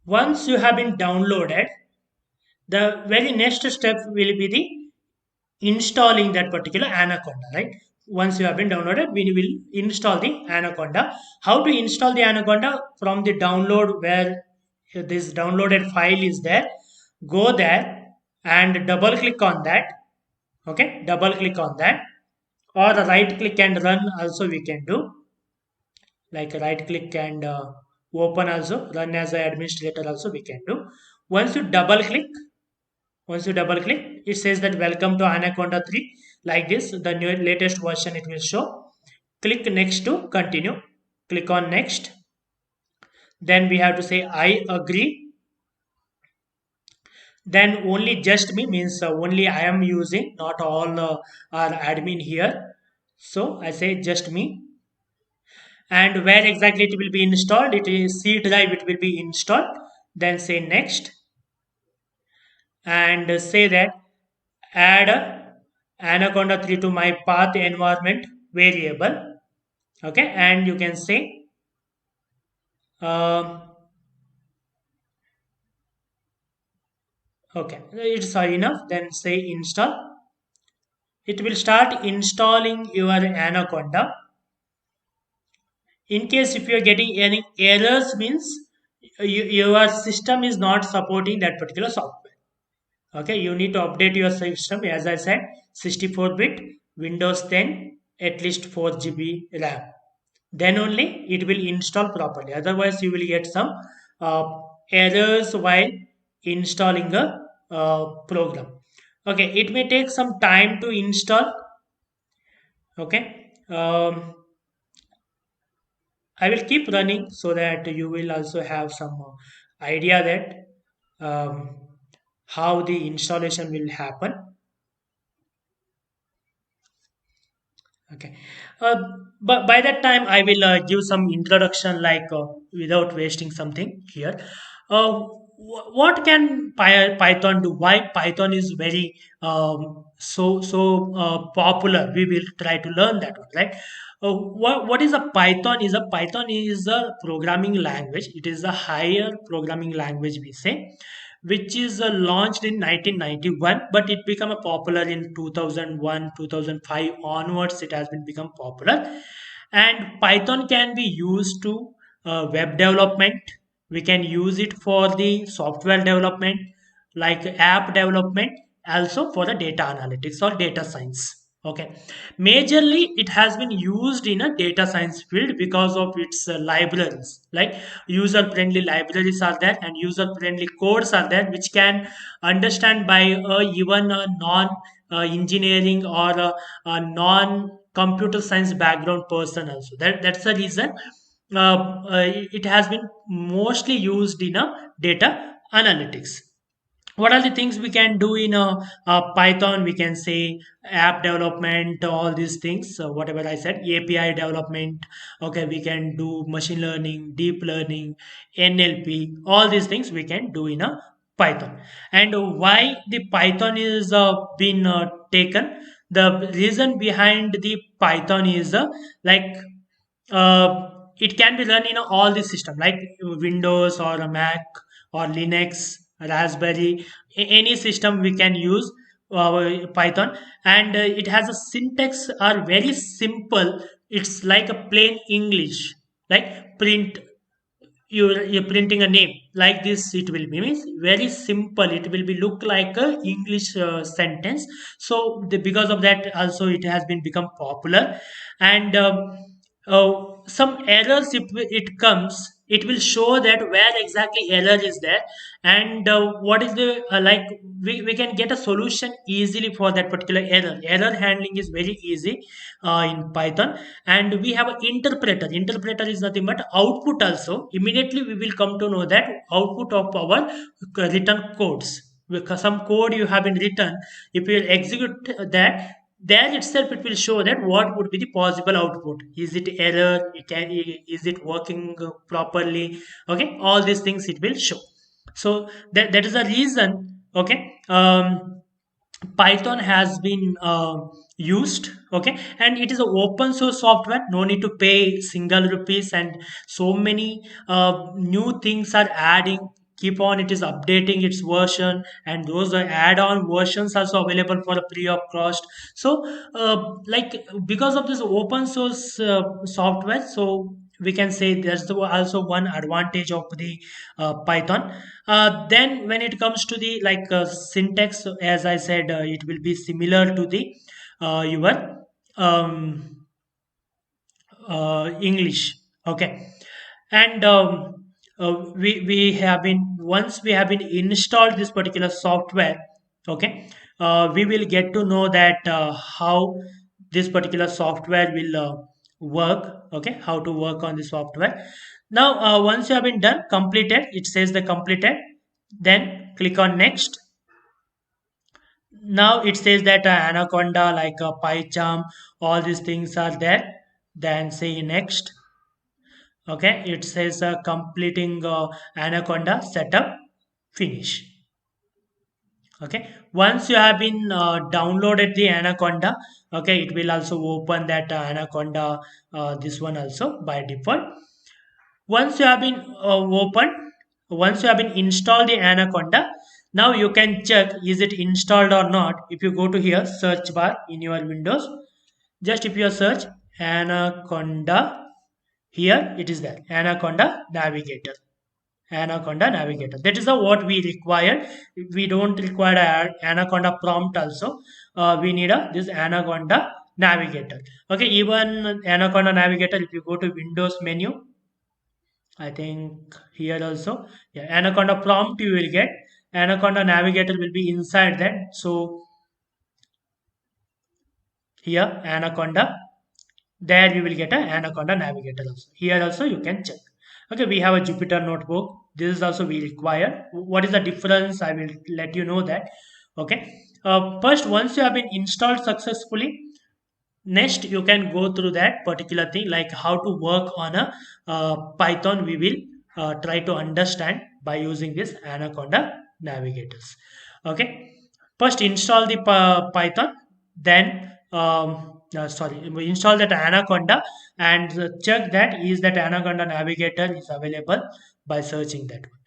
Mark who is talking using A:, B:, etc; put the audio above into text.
A: Once you have been downloaded, the very next step will be the installing that particular Anaconda, right? Once you have been downloaded, we will install the Anaconda. How to install the Anaconda? From the download where this downloaded file is there, go there and double click on that. Okay, double click on that, or right click and run also we can do. Like right click and open also, run as an administrator also we can do. Once you double click, once you double click, it says that welcome to Anaconda 3. Like this, the new latest version it will show. Click next to continue. Click on next. Then we have to say I agree. Then only just me means only I am using, not all are admin here. So I say just me. And where exactly it will be installed? It is C drive. It will be installed. Then say next and say that add Anaconda 3 to my path environment variable. Okay, and you can say um, okay, it's enough. Then say install. It will start installing your Anaconda. In case if you are getting any errors, means your system is not supporting that particular software. Okay, you need to update your system. As I said, 64-bit Windows 10, at least 4 GB RAM. Then only it will install properly. Otherwise, you will get some uh, errors while installing a program. Okay, it may take some time to install. Okay, I will keep running so that you will also have some idea that how the installation will happen. Okay. Uh, but by that time, I will give some introduction, like without wasting something here. What can Python do? Why Python is very popular? We will try to learn that one, right? What is a Python? Is a Python is a programming language. It is a higher programming language, we say, which is launched in 1991, but it became a popular in 2001 2005 onwards. It has been become popular, and Python can be used to web development. We can use it for the software development, like app development, also for the data analytics or data science. Okay, majorly it has been used in a data science field because of its libraries, like user friendly libraries are there and user friendly codes are there, which can understand by even a non engineering or a non computer science background person also. That's the reason it has been mostly used in a data analytics. What are the things we can do in Python? We can say app development, all these things, whatever I said, API development. Okay, we can do machine learning, deep learning, NLP, all these things we can do in a Python. And why the Python is been taken? The reason behind the Python is like it can be run in all the system, like Windows or a Mac or Linux, Raspberry, any system we can use Python. And it has a syntax are very simple. It's like a plain English, like print. You're printing a name like this, it will be means very simple. It will be look like a English sentence. So because of that also it has been become popular. And some errors, if it comes, it will show that where exactly error is there, and what is the we can get a solution easily for that particular error handling is very easy in Python. And we have an interpreter is nothing but output also. Immediately we will come to know that output of our written codes, because some code you have been written, if you execute that, there itself it will show that what would be the possible output. Is it error, is it working properly? Okay, all these things it will show. So that is the reason. Okay, Python has been used. Okay, and it is an open source software, no need to pay single rupees, and so many new things are adding keep on it is updating its version, and those add-on versions also available for a free of cost. So like because of this open source software, so we can say there's also one advantage of the Python. Then when it comes to the like syntax, as I said, it will be similar to the your um, English. Okay, and we have been once we have been installed this particular software. Okay, we will get to know that how this particular software will work. Okay, how to work on the software. Now, once you have been done, completed. It says the completed. Then click on next. Now it says that Anaconda, like a PyCharm, all these things are there. Then say next. Okay, it says completing Anaconda setup, finish. Okay, once you have been downloaded the Anaconda, okay, it will also open that Anaconda, this one also by default. Once you have been opened, once you have been installed the Anaconda, now you can check is it installed or not. If you go to here search bar in your Windows, just if you search Anaconda, here it is there, Anaconda Navigator. Anaconda Navigator. That is the what we require. We don't require Anaconda prompt also. We need this Anaconda Navigator. Okay, even Anaconda Navigator, if you go to Windows menu, I think here also, yeah, Anaconda prompt you will get. Anaconda Navigator will be inside that. So here Anaconda, there you will get a Anaconda Navigator also. Here also you can check. Okay, we have a Jupyter notebook. This is also we require. What is the difference? I will let you know that. Okay. First, once you have been installed successfully, next you can go through that particular thing like how to work on a Python. We will try to understand by using this Anaconda navigators. Okay, first install the Python, then sorry, we install that Anaconda and check that is that Anaconda navigator is available by searching that one.